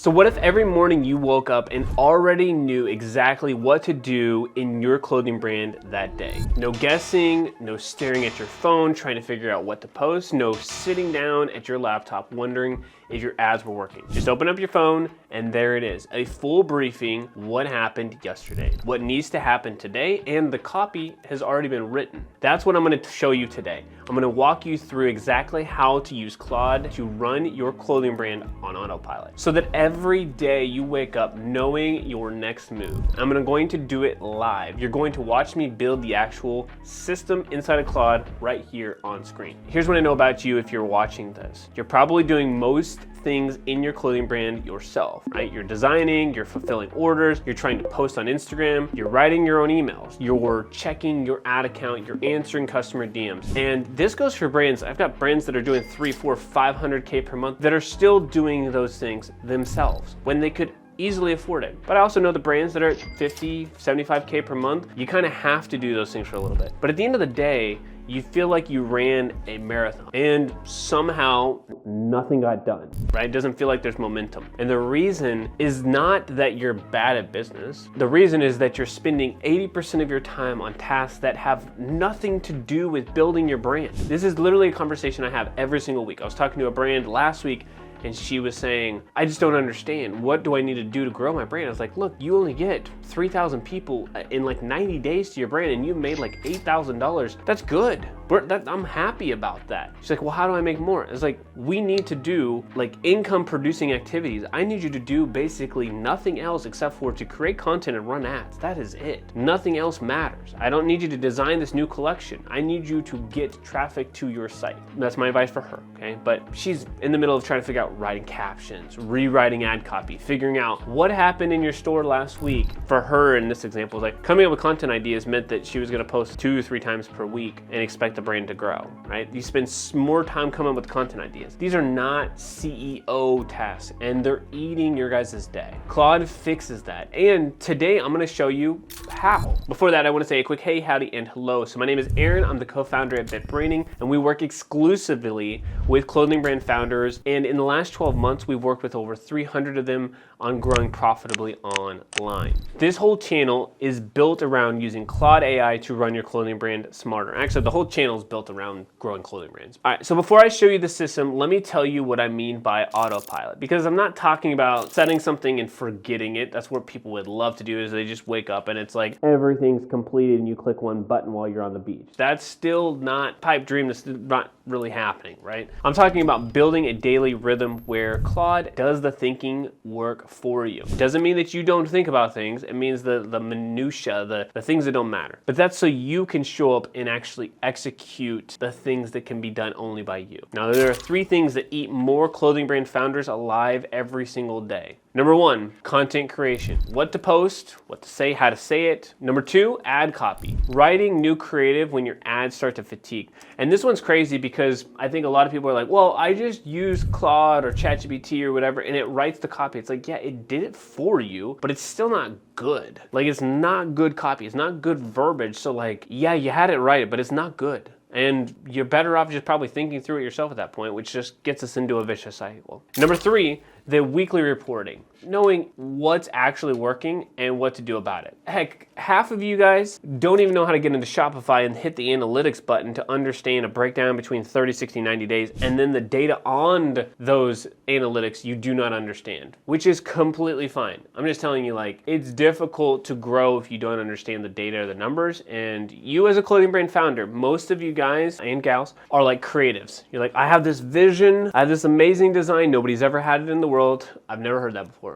So what if every morning you woke up and already knew exactly what to do in your clothing brand that day? No guessing, no staring at your phone trying to figure out what to post, no sitting down at your laptop wondering if your ads were working. Just open up your phone and there it is. A full briefing, what happened yesterday, what needs to happen today, and the copy has already been written. That's what I'm gonna show you today. I'm gonna walk you through exactly how to use Claude to run your clothing brand on Autopilot so that every day you wake up knowing your next move. I'm going to do it live. You're going to watch me build the actual system inside of Claude right here on screen. Here's what I know about you if you're watching this. You're probably doing most things in your clothing brand yourself, right? You're designing, you're fulfilling orders, you're trying to post on Instagram, you're writing your own emails, you're checking your ad account, you're answering customer DMs. And this goes for brands. I've got brands that are doing 300, 400, 500K per month that are still doing those things themselves when they could easily afford it. But I also know the brands that are at 50, 75K per month, you kind of have to do those things for a little bit. But at the end of the day, you feel like you ran a marathon and somehow nothing got done, right? It doesn't feel like there's momentum. And the reason is not that you're bad at business. The reason is that you're spending 80% of your time on tasks that have nothing to do with building your brand. This is literally a conversation I have every single week. I was talking to a brand last week and she was saying, I just don't understand. What do I need to do to grow my brand? I was like, look, you only get 3,000 people in like 90 days to your brand and you made like $8,000. That's good. I'm happy about that. She's like, well, how do I make more? It's like, we need to do like income producing activities. I need you to do basically nothing else except for to create content and run ads. That is it. Nothing else matters. I don't need you to design this new collection. I need you to get traffic to your site. That's my advice for her, okay? But she's in the middle of trying to figure out writing captions, rewriting ad copy, figuring out what happened in your store last week. For her, in this example, like coming up with content ideas meant that she was gonna post 2 or 3 times per week and expect the brand to grow, right? You spend more time coming up with content ideas. These are not CEO tasks and they're eating your guys' day. Claude fixes that. And today I'm gonna show you how. Before that, I wanna say a quick hey, howdy, and hello. So my name is Aaron. I'm the co-founder at BitBranding and we work exclusively with clothing brand founders. And in the last 12 months, we've worked with over 300 of them on growing profitably online. This whole channel is built around using Claude AI to run your clothing brand smarter. Actually, the whole channel is built around growing clothing brands. All right, so before I show you the system, let me tell you what I mean by autopilot, because I'm not talking about setting something and forgetting it. That's what people would love to do, is they just wake up and it's like everything's completed and you click one button while you're on the beach. That's still not pipe dream. That's not really happening, right? I'm talking about building a daily rhythm where Claude does the thinking work for you. It doesn't mean that you don't think about things. It means the minutia, the things that don't matter. But that's so you can show up and actually execute the things that can be done only by you. Now, there are 3 things that eat more clothing brand founders alive every single day. Number 1, content creation. What to post, what to say, how to say it. Number 2, ad copy. Writing new creative when your ads start to fatigue. And this one's crazy because I think a lot of people are like, well, I just use Claude or ChatGPT or whatever and it writes the copy. It's like, yeah, it did it for you, but it's still not good. Like, it's not good copy. It's not good verbiage. So like, yeah, you had it right, but it's not good. And you're better off just probably thinking through it yourself at that point, which just gets us into a vicious cycle. Number 3, the weekly reporting. Knowing what's actually working and what to do about it. Heck, half of you guys don't even know how to get into Shopify and hit the analytics button to understand a breakdown between 30, 60, 90 days, and then the data on those analytics you do not understand, which is completely fine. I'm just telling you, like, it's difficult to grow if you don't understand the data or the numbers. And you as a clothing brand founder, most of you guys and gals are like creatives. You're like, I have this vision, I have this amazing design, nobody's ever had it in the world. I've never heard that before.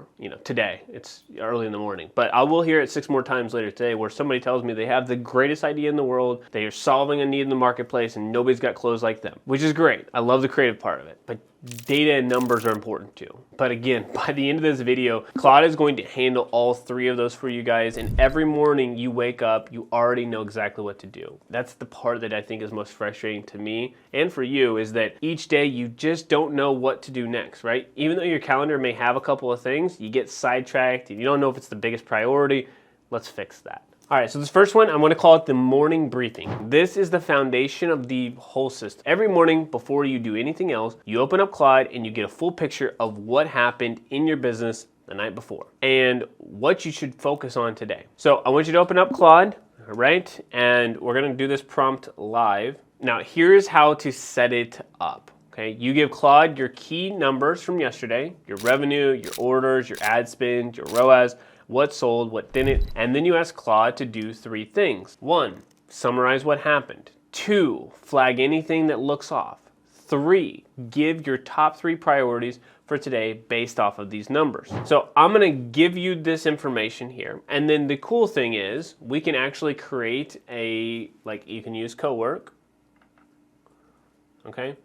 Today, it's early in the morning, but I will hear it 6 more times later today where somebody tells me they have the greatest idea in the world, they are solving a need in the marketplace and nobody's got clothes like them, which is great. I love the creative part of it, but data and numbers are important too. But again, by the end of this video, Claude is going to handle all 3 of those for you guys. And every morning you wake up, you already know exactly what to do. That's the part that I think is most frustrating to me and for you, is that each day you just don't know what to do next, right? Even though your calendar may have a couple of things, you get sidetracked and you don't know if it's the biggest priority. Let's fix that. All right, so this first one, I'm going to call it the morning briefing. This is the foundation of the whole system. Every morning before you do anything else, you open up Claude and you get a full picture of what happened in your business the night before and what you should focus on today. So I want you to open up Claude, all right? And we're going to do this prompt live. Now, here's how to set it up. Okay, you give Claude your key numbers from yesterday, your revenue, your orders, your ad spend, your ROAS, what sold, what didn't, and then you ask Claude to do 3 things. 1, summarize what happened. 2, flag anything that looks off. 3, give your top 3 priorities for today based off of these numbers. So I'm gonna give you this information here, and then the cool thing is we can actually create you can use Cowork, okay?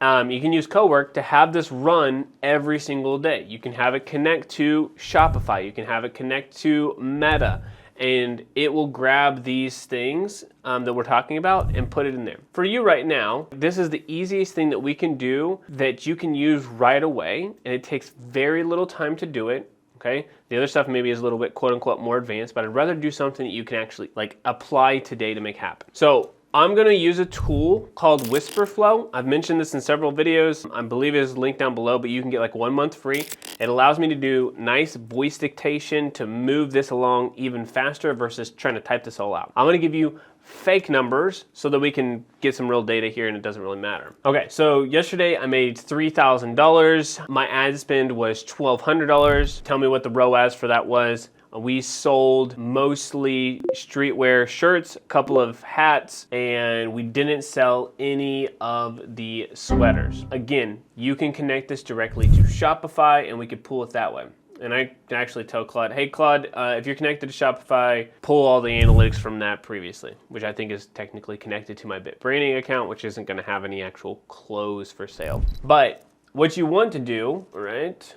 You can use Cowork to have this run every single day. You can have it connect to Shopify. You can have it connect to Meta. And it will grab these things that we're talking about and put it in there. For you right now, this is the easiest thing that we can do that you can use right away. And it takes very little time to do it. Okay? The other stuff maybe is a little bit quote unquote more advanced, but I'd rather do something that you can actually apply today to make happen. So I'm gonna use a tool called Whisperflow. I've mentioned this in several videos. I believe it is linked down below, but you can get 1 month free. It allows me to do nice voice dictation to move this along even faster versus trying to type this all out. I'm gonna give you fake numbers so that we can get some real data here and it doesn't really matter. Okay, so yesterday I made $3,000. My ad spend was $1,200. Tell me what the ROAS for that was. We sold mostly streetwear shirts, a couple of hats, and we didn't sell any of the sweaters. Again, you can connect this directly to Shopify and we could pull it that way. And I can actually tell Claude, hey Claude, if you're connected to Shopify, pull all the analytics from that previously, which I think is technically connected to my BitBranding account, which isn't gonna have any actual clothes for sale. But what you want to do, right?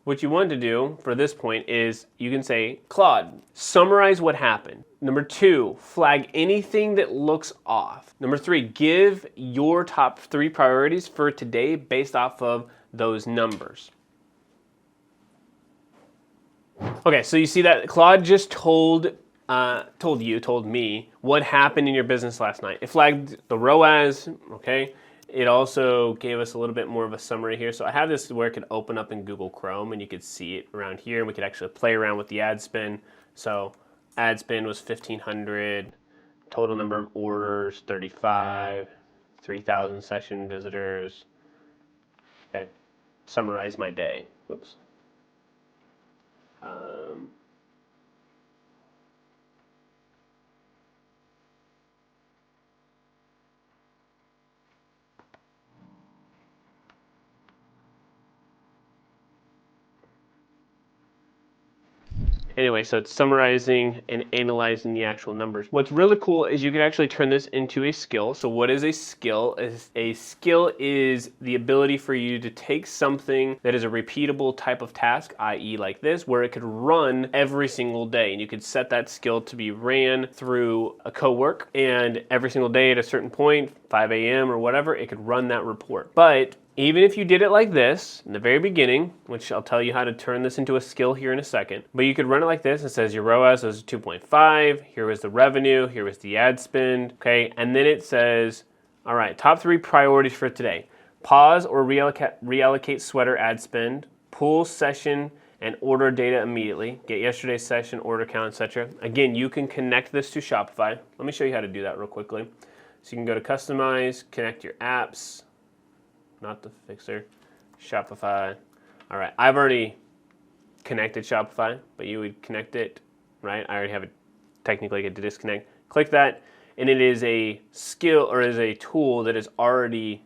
What you want to do for this point is you can say, Claude, summarize what happened. Number 2, flag anything that looks off. Number 3, give your top 3 priorities for today based off of those numbers. Okay, so you see that Claude just told me what happened in your business last night. It flagged the ROAS, okay? It also gave us a little bit more of a summary here. So I have this where it could open up in Google Chrome and you could see it around here and we could actually play around with the ad spend. So ad spend was 1,500, total number of orders, 35, 3,000 session visitors. Okay, summarize my day. Whoops. Anyway, so it's summarizing and analyzing the actual numbers. What's really cool is you can actually turn this into a skill. So what is a skill? A skill is the ability for you to take something that is a repeatable type of task, i.e. like this, where it could run every single day. And you could set that skill to be ran through a Cowork, and every single day at a certain point, 5 a.m. or whatever, it could run that report. But even if you did it like this in the very beginning, which I'll tell you how to turn this into a skill here in a second, but you could run it like this. It says your ROAS was 2.5, here was the revenue, here was the ad spend, okay? And then it says, all right, top 3 priorities for today. Pause or reallocate sweater ad spend, pull session and order data immediately, get yesterday's session, order count, etc. Again, you can connect this to Shopify. Let me show you how to do that real quickly. So you can go to Customize, connect your apps, not the fixer, Shopify. All right, I've already connected Shopify, but you would connect it, right? I already have it technically get to disconnect. Click that, and it is a skill or is a tool that is already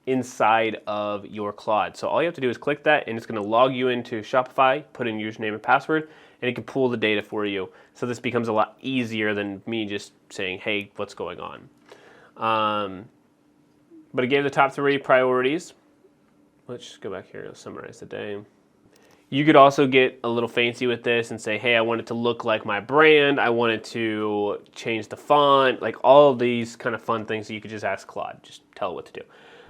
inside of your Claude. So all you have to do is click that, and it's gonna log you into Shopify, put in your username and password, and it can pull the data for you. So this becomes a lot easier than me just saying, hey, what's going on? But it gave the top 3 priorities. Let's just go back here and summarize the day. You could also get a little fancy with this and say, hey, I want it to look like my brand. I want it to change the font, like all of these kind of fun things that you could just ask Claude. Just tell it what to do.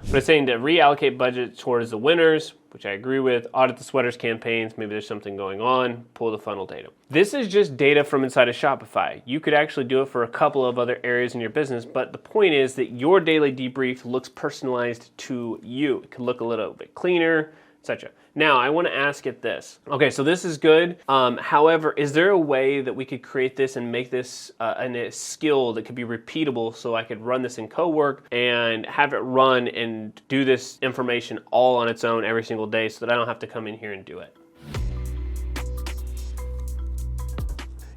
But it's saying to reallocate budget towards the winners, which I agree with, audit the sweaters campaigns, maybe there's something going on, pull the funnel data. This is just data from inside of Shopify. You could actually do it for a couple of other areas in your business, but the point is that your daily debrief looks personalized to you. It could look a little bit cleaner, etc. Now, I want to ask it this. Okay, so this is good. However, is there a way that we could create this and make this a skill that could be repeatable so I could run this in co-work and have it run and do this information all on its own every single day so that I don't have to come in here and do it?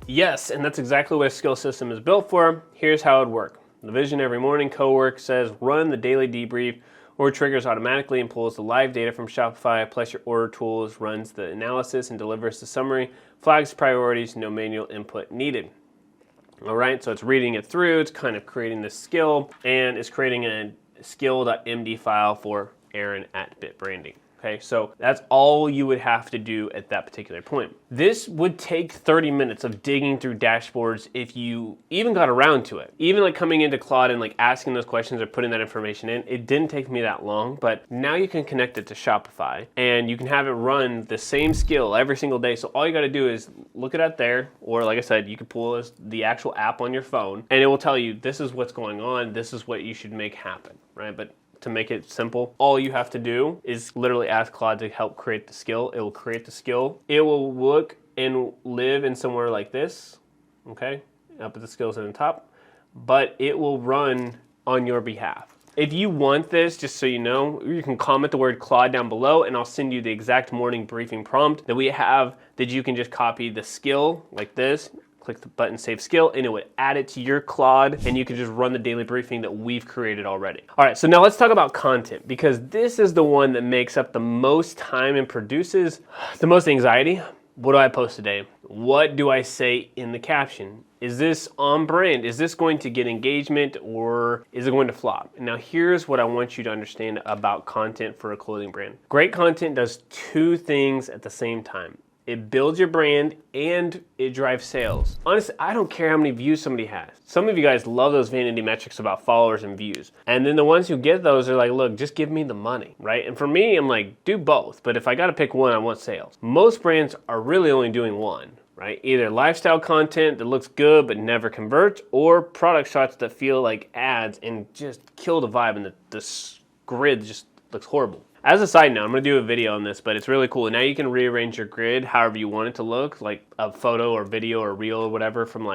Yes, and that's exactly what a skill system is built for. Here's how it would work. The vision every morning, co-work says run the daily debrief, or triggers automatically and pulls the live data from Shopify, plus your order tools, runs the analysis and delivers the summary, flags priorities, no manual input needed. All right, so it's reading it through, it's kind of creating this skill, and it's creating a skill.md file for Aaron at BitBranding. Okay, so that's all you would have to do at that particular point. This would take 30 minutes of digging through dashboards if you even got around to it. Even like coming into Claude and like asking those questions or putting that information in, it didn't take me that long, but now you can connect it to Shopify and you can have it run the same skill every single day. So all you gotta do is look it up there, or like I said, you can pull the actual app on your phone and it will tell you this is what's going on, this is what you should make happen, right? But to make it simple, all you have to do is literally ask Claude to help create the skill. It will create the skill. It will look and live in somewhere like this, okay? Up at the skills at the top, but it will run on your behalf. If you want this, just so you know, you can comment the word Claude down below and I'll send you the exact morning briefing prompt that we have that you can just copy the skill like this, click the button Save Skill, and it would add it to your Claude, and you can just run the daily briefing that we've created already. All right, so now let's talk about content, because this is the one that makes up the most time and produces the most anxiety. What do I post today? What do I say in the caption? Is this on brand? Is this going to get engagement, or is it going to flop? Now here's what I want you to understand about content for a clothing brand. Great content does two things at the same time. It builds your brand and it drives sales. Honestly, I don't care how many views somebody has. Some of you guys love those vanity metrics about followers and views. And then the ones who get those are like, look, just give me the money, right? And for me, I'm like, do both. But if I gotta pick one, I want sales. Most brands are really only doing one, right? Either lifestyle content that looks good but never converts, or product shots that feel like ads and just kill the vibe, and the grid just looks horrible. As a side note, I'm gonna do a video on this, but it's really cool. Now you can rearrange your grid however you want it to look, like a photo or video or reel or whatever from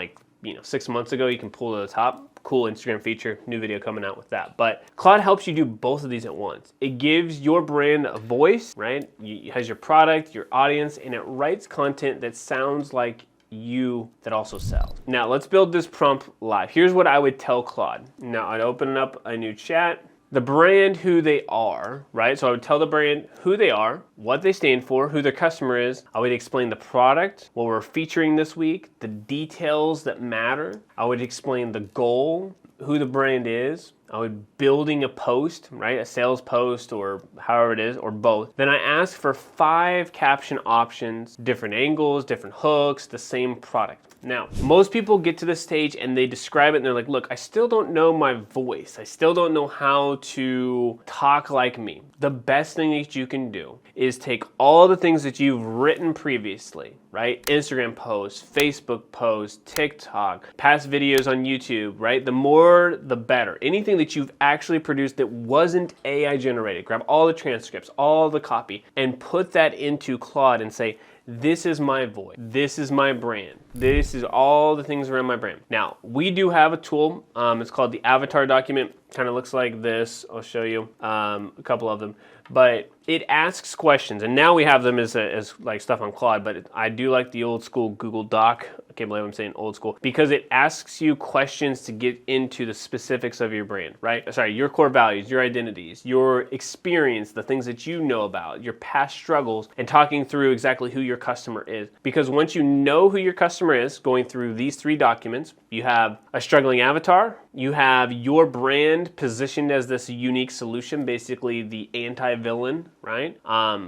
6 months ago, you can pull to the top. Cool Instagram feature, new video coming out with that. But Claude helps you do both of these at once. It gives your brand a voice, right? It has your product, your audience, and it writes content that sounds like you that also sells. Now let's build this prompt live. Here's what I would tell Claude. Now I'd open up a new chat. The brand, who they are, right? So I would tell the brand who they are, what they stand for, who their customer is. I would explain the product, what we're featuring this week, the details that matter. I would explain the goal, who the brand is. I would building a post, right? A sales post or however it is, or both. Then I ask for 5 caption options, different angles, different hooks, the same product. Now, most people get to this stage and they describe it and they're like, look, I still don't know my voice. I still don't know how to talk like me. The best thing that you can do is take all the things that you've written previously, right? Instagram posts, Facebook posts, TikTok, past videos on YouTube, right? The more, the better. Anything that you've actually produced that wasn't AI generated, grab all the transcripts, all the copy, and put that into Claude and say, this is my voice. This is my brand. This is all the things around my brand. Now, we do have a tool. It's called the avatar document. Kind of looks like this. I'll show you a couple of them. But it asks questions, and now we have them as like stuff on Claude, but I do like the old school Google Doc. I can't believe I'm saying old school, because it asks you questions to get into the specifics of your brand, right? Sorry, your core values, your identities, your experience, the things that you know about, your past struggles, and talking through exactly who your customer is. Because once you know who your customer is, going through these 3 documents, you have a struggling avatar, you have your brand positioned as this unique solution, basically the anti-villain, right?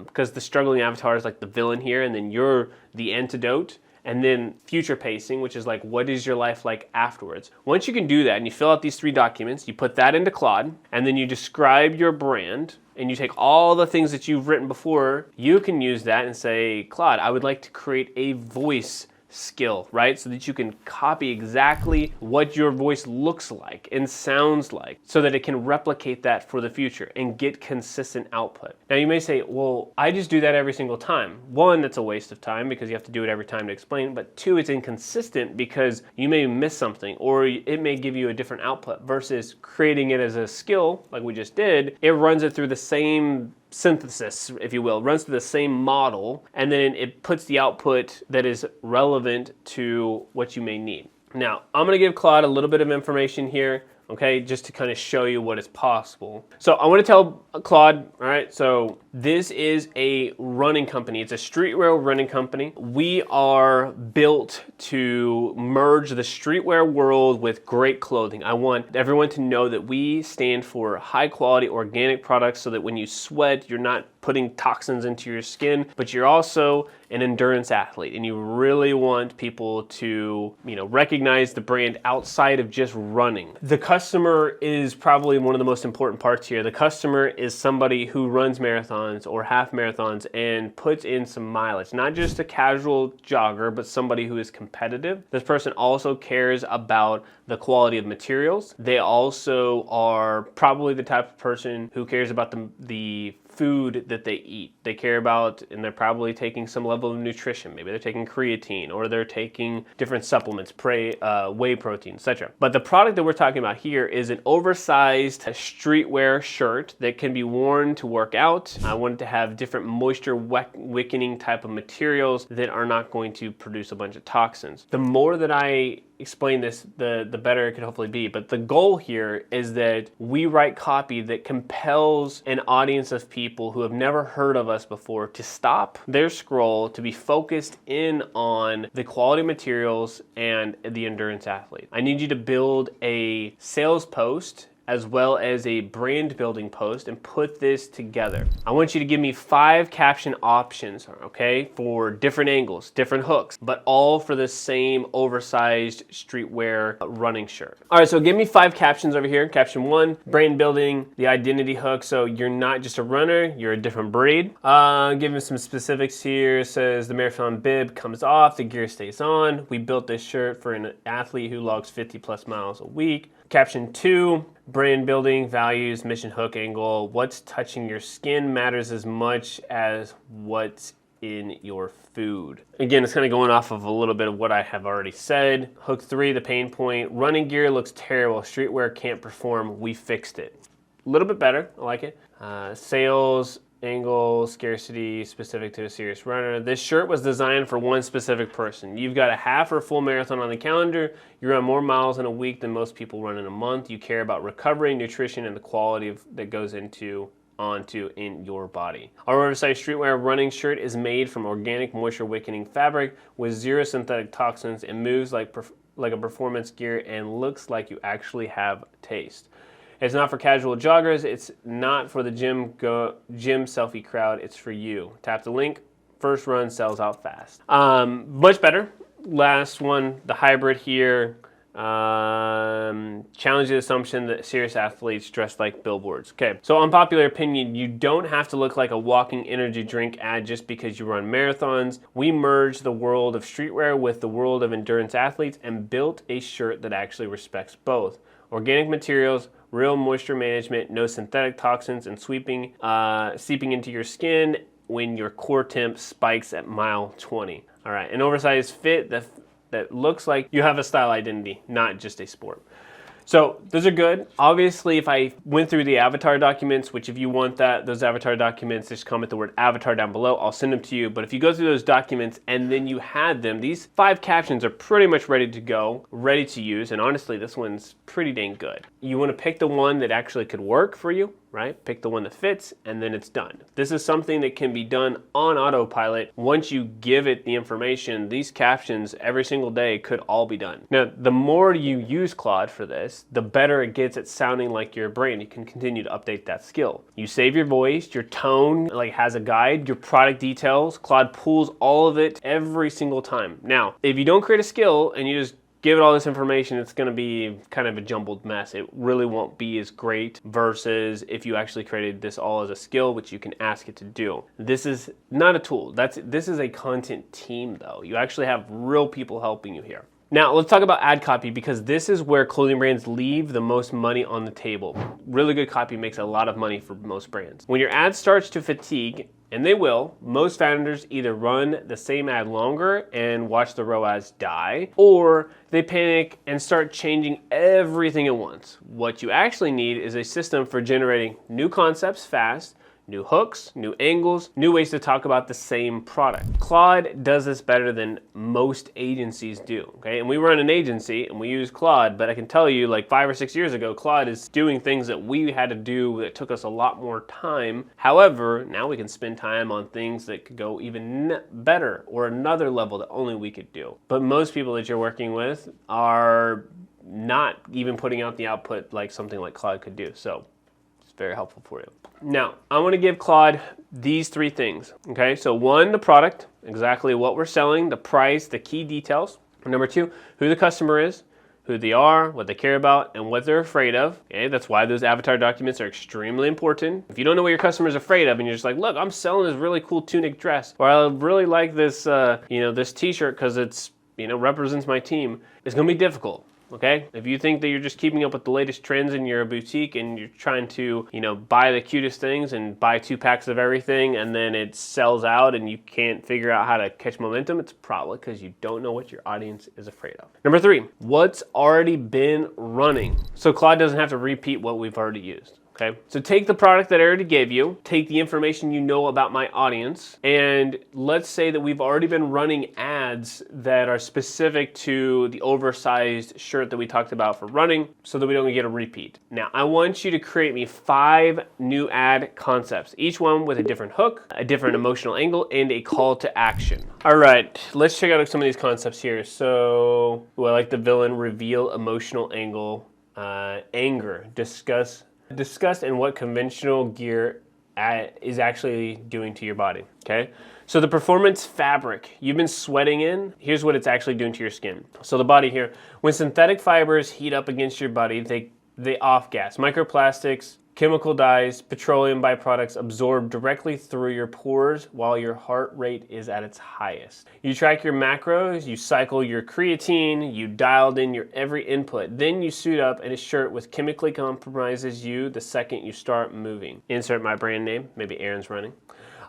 Because the struggling avatar is like the villain here, and then you're the antidote. and then future pacing, which is like, what is your life like afterwards? Once you can do that and you fill out these 3 documents, you put that into Claude, and then you describe your brand, and you take all the things that you've written before, you can use that and say, Claude, I would like to create a voice skill, right? So that you can copy exactly what your voice looks like and sounds like so that it can replicate that for the future and get consistent output. Now you may say, well, I just do that every single time. 1, that's a waste of time because you have to do it every time to explain, but 2, it's inconsistent because you may miss something or it may give you a different output versus creating it as a skill like we just did. It runs it through the same synthesis, if you will, runs through the same model, and then it puts the output that is relevant to what you may need. Now, I'm gonna give Claude a little bit of information here, okay, just to kind of show you what is possible. So I want to tell Claude, all right, so this is a running company. It's a streetwear running company. We are built to merge the streetwear world with great clothing. I want everyone to know that we stand for high quality organic products so that when you sweat, you're not putting toxins into your skin, but you're also an endurance athlete and you really want people to, recognize the brand outside of just running. The customer is probably one of the most important parts here. The customer is somebody who runs marathons or half marathons and puts in some mileage, not just a casual jogger, but somebody who is competitive. This person also cares about the quality of materials. They also are probably the type of person who cares about the food that they eat. They care about, and they're probably taking some level of nutrition. Maybe they're taking creatine or they're taking different supplements, whey protein, etc. But the product that we're talking about here is an oversized streetwear shirt that can be worn to work out. I wanted to have different moisture wicking type of materials that are not going to produce a bunch of toxins. The more that I explain this, the better it could hopefully be. But the goal here is that we write copy that compels an audience of people who have never heard of us before to stop their scroll, to be focused in on the quality materials and the endurance athlete. I need you to build a sales post as well as a brand building post and put this together. I want you to give me 5 caption options, okay, for different angles, different hooks, but all for the same oversized streetwear running shirt. All right, so give me 5 captions over here. Caption 1, brand building, the identity hook. So you're not just a runner, you're a different breed. Give me some specifics here. It says the marathon bib comes off, the gear stays on. We built this shirt for an athlete who logs 50 plus miles a week. Caption 2, brand building, values, mission, hook, angle. What's touching your skin matters as much as what's in your food. Again, it's kind of going off of a little bit of what I have already said. Hook 3, the pain point. Running gear looks terrible. Streetwear can't perform. We fixed it. A little bit better. I like it. Sales, angle, scarcity, specific to a serious runner. This shirt was designed for one specific person. You've got a half or full marathon on the calendar. You run more miles in a week than most people run in a month. You care about recovery, nutrition, and the quality that goes onto in your body. Our oversized streetwear running shirt is made from organic moisture wicking fabric with 0 synthetic toxins. It moves like a performance gear and looks like you actually have taste. It's not for casual joggers. It's not for the gym selfie crowd. It's for you. Tap the link. First run sells out fast. Much better. Last one, the hybrid here. Challenge the assumption that serious athletes dress like billboards. Okay, so unpopular opinion, you don't have to look like a walking energy drink ad just because you run marathons. We merged the world of streetwear with the world of endurance athletes and built a shirt that actually respects both. Organic materials, real moisture management, no synthetic toxins, and seeping into your skin when your core temp spikes at mile 20. All right, an oversized fit that looks like you have a style identity, not just a sport. So those are good. Obviously, if I went through the avatar documents, which if you want those avatar documents, just comment the word avatar down below. I'll send them to you. But if you go through those documents and then you had them, these 5 captions are pretty much ready to go, ready to use. And honestly, this one's pretty dang good. You want to pick the one that actually could work for you. right? Pick the one that fits, and then it's done. This is something that can be done on Autopilot. Once you give it the information, these captions every single day could all be done. Now, the more you use Claude for this, the better it gets at sounding like your brand. You can continue to update that skill. You save your voice, your tone like has a guide, your product details. Claude pulls all of it every single time. Now, if you don't create a skill and you just give it all this information, it's going to be kind of a jumbled mess. It really won't be as great versus if you actually created this all as a skill, which you can ask it to do. This is not a tool. This is a content team though. You actually have real people helping you here. Now, let's talk about ad copy because this is where clothing brands leave the most money on the table. Really good copy makes a lot of money for most brands. When your ad starts to fatigue, and they will, most founders either run the same ad longer and watch the ROAS die, or they panic and start changing everything at once. What you actually need is a system for generating new concepts fast, new hooks, new angles, new ways to talk about the same product. Claude does this better than most agencies do, okay? And we run an agency and we use Claude, but I can tell you like 5 or 6 years ago, Claude is doing things that we had to do that took us a lot more time. However, now we can spend time on things that could go even better or another level that only we could do. But most people that you're working with are not even putting out the output like something like Claude could do. So it's very helpful for you. Now, I want to give Claude these 3 things, okay? So 1, the product, exactly what we're selling, the price, the key details. Number 2, who the customer is, who they are, what they care about, and what they're afraid of, okay? That's why those avatar documents are extremely important. If you don't know what your customer's afraid of and you're just like, look, I'm selling this really cool tunic dress, or I really like this, this t-shirt because it's, represents my team, it's going to be difficult. Okay? If you think that you're just keeping up with the latest trends in your boutique and you're trying to, buy the cutest things and buy 2 packs of everything and then it sells out and you can't figure out how to catch momentum, it's probably because you don't know what your audience is afraid of. Number 3, what's already been running. So Claude doesn't have to repeat what we've already used. Okay, so take the product that I already gave you, take the information you know about my audience, and let's say that we've already been running ads that are specific to the oversized shirt that we talked about for running so that we don't get a repeat. Now, I want you to create me 5 new ad concepts, each one with a different hook, a different emotional angle, and a call to action. All right, let's check out some of these concepts here. So, I like the villain reveal emotional angle, anger, disgust and what conventional gear is actually doing to your body, okay? So the performance fabric you've been sweating in, here's what it's actually doing to your skin. So the body here, when synthetic fibers heat up against your body, they off-gas. Microplastics, chemical dyes, petroleum byproducts absorb directly through your pores while your heart rate is at its highest. You track your macros, you cycle your creatine, you dialed in your every input. Then you suit up in a shirt which chemically compromises you the second you start moving. Insert my brand name, maybe Aaron's running.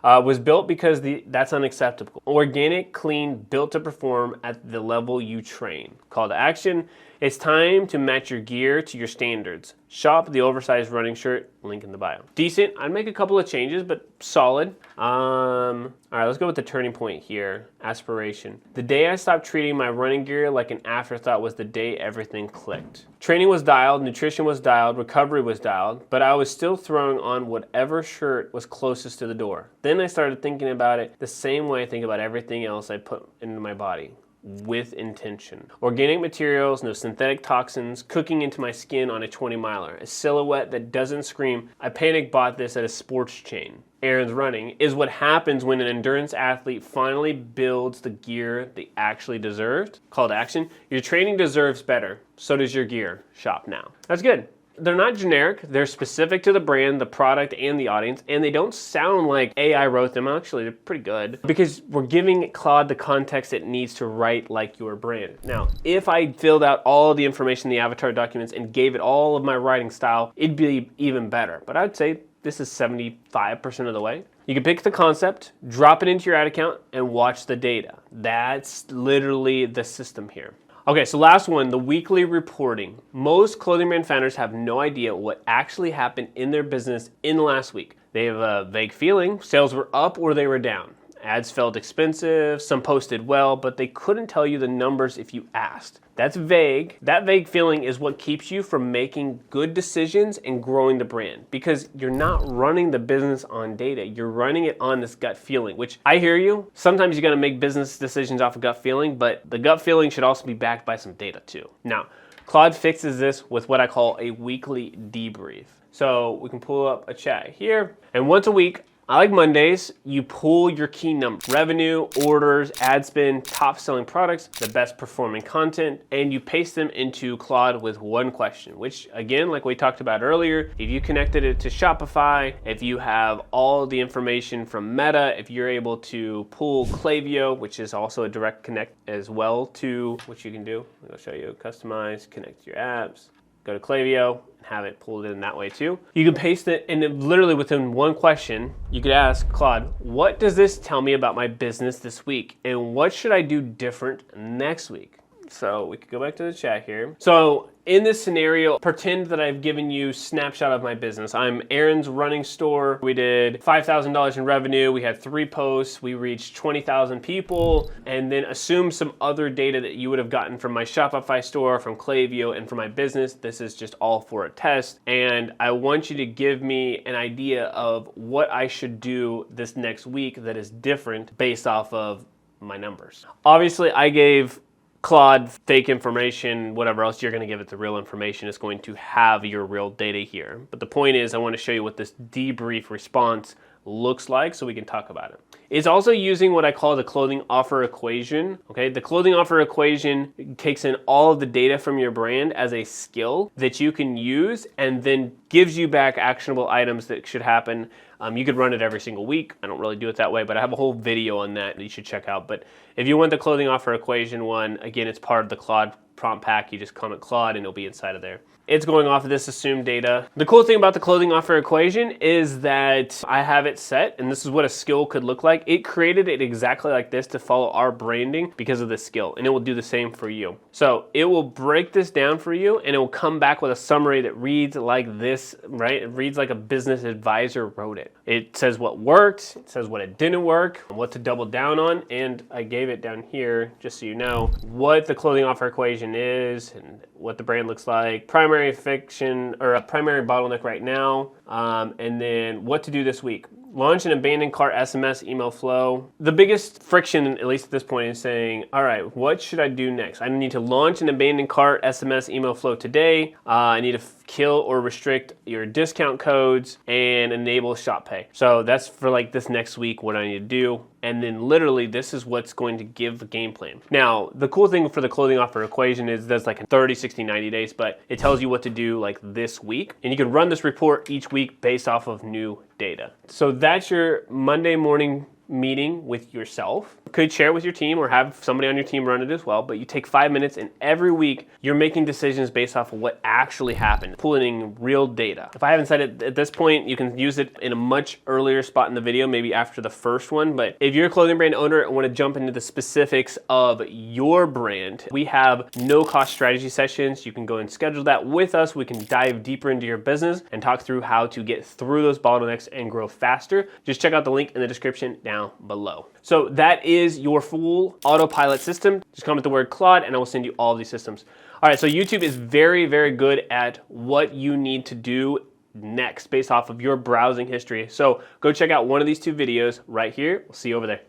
Was built because that's unacceptable. Organic, clean, built to perform at the level you train. Call to action, it's time to match your gear to your standards. Shop the oversized running shirt, link in the bio. Decent, I'd make a couple of changes, but solid. All right, let's go with the turning point here, aspiration. The day I stopped treating my running gear like an afterthought was the day everything clicked. Training was dialed, nutrition was dialed, recovery was dialed, but I was still throwing on whatever shirt was closest to the door. Then I started thinking about it the same way I think about everything else I put into my body. With intention. Organic materials, no synthetic toxins, cooking into my skin on a 20-miler. A silhouette that doesn't scream, I panic bought this at a sports chain. Aaron's running is what happens when an endurance athlete finally builds the gear they actually deserved. Call to action, your training deserves better. So does your gear. Shop now. That's good. They're not generic, they're specific to the brand, the product, and the audience, and they don't sound like AI wrote them. Actually, they're pretty good because we're giving Claude the context it needs to write like your brand. Now, if I filled out all the information in the avatar documents and gave it all of my writing style, it'd be even better. But I'd say this is 75% of the way. You can pick the concept, drop it into your ad account, and watch the data. That's literally the system here. Okay, so last one, the weekly reporting. Most clothing brand founders have no idea what actually happened in their business in the last week. They have a vague feeling, sales were up or they were down. Ads felt expensive, some posted well, but they couldn't tell you the numbers if you asked. That's vague. That vague feeling is what keeps you from making good decisions and growing the brand, because you're not running the business on data. You're running it on this gut feeling, which I hear you. Sometimes you got to make business decisions off of gut feeling, but the gut feeling should also be backed by some data too. Now, Claude fixes this with what I call a weekly debrief. So we can pull up a chat here, and once a week, I like Mondays, you pull your key numbers: revenue, orders, ad spend, top selling products, the best performing content, and you paste them into Claude with one question, which again, like we talked about earlier, if you connected it to Shopify, if you have all the information from Meta, if you're able to pull Klaviyo, which is also a direct connect as well to what you can do. I'll show you, customize, connect your apps, go to Klaviyo, have it pulled in that way too. You can paste it, and then literally within one question, you could ask Claude, what does this tell me about my business this week? And what should I do different next week? So we could go back to the chat here. So in this scenario, pretend that I've given you a snapshot of my business. I'm Aaron's running store. We did $5,000 in revenue. We had 3 posts. We reached 20,000 people. And then assume some other data that you would have gotten from my Shopify store, from Klaviyo, and from my business. This is just all for a test. And I want you to give me an idea of what I should do this next week that is different based off of my numbers. Obviously, I gave Claude fake information. Whatever else you're going to give it, the real information is going to have your real data here. But the point is, I want to show you what this debrief response looks like so we can talk about it. It's also using what I call the clothing offer equation. Okay, the clothing offer equation takes in all of the data from your brand as a skill that you can use, and then gives you back actionable items that should happen. You could run it every single week. I don't really do it that way, but I have a whole video on that you should check out. But if you want the clothing offer equation one, again, it's part of the Claude prompt pack. You just comment Claude and it'll be inside of there. It's going off of this assumed data. The cool thing about the clothing offer equation is that I have it set, and this is what a skill could look like. It created it exactly like this to follow our branding because of the skill, and it will do the same for you. So it will break this down for you, and it will come back with a summary that reads like this, right? It reads like a business advisor wrote it. It says what worked, it says what it didn't work, what to double down on, and I gave it down here just so you know what the clothing offer equation is and what the brand looks like, primary friction or a primary bottleneck right now, and then what to do this week. Launch an abandoned cart SMS email flow. The biggest friction, at least at this point, is saying, all right, what should I do next? I need to launch an abandoned cart SMS email flow today. I need to kill or restrict your discount codes and enable shop pay. So that's for like this next week, what I need to do. And then literally this is what's going to give the game plan. Now, the cool thing for the clothing offer equation is there's like 30, 60, 90 days, but it tells you what to do like this week. And you can run this report each week based off of new data. So that's your Monday morning meeting with yourself. You could share it with your team or have somebody on your team run it as well, but you take 5 minutes, and every week you're making decisions based off of what actually happened, pulling in real data. If I haven't said it at this point, you can use it in a much earlier spot in the video, maybe after the first one. But if you're a clothing brand owner and want to jump into the specifics of your brand, we have no cost strategy sessions. You can go and schedule that with us. We can dive deeper into your business and talk through how to get through those bottlenecks and grow faster. Just check out the link in the description down below. So that is your full autopilot system. Just comment the word Claude and I will send you all of these systems. All right, so YouTube is very, very good at what you need to do next based off of your browsing history. So go check out one of these 2 videos right here. We'll see you over there.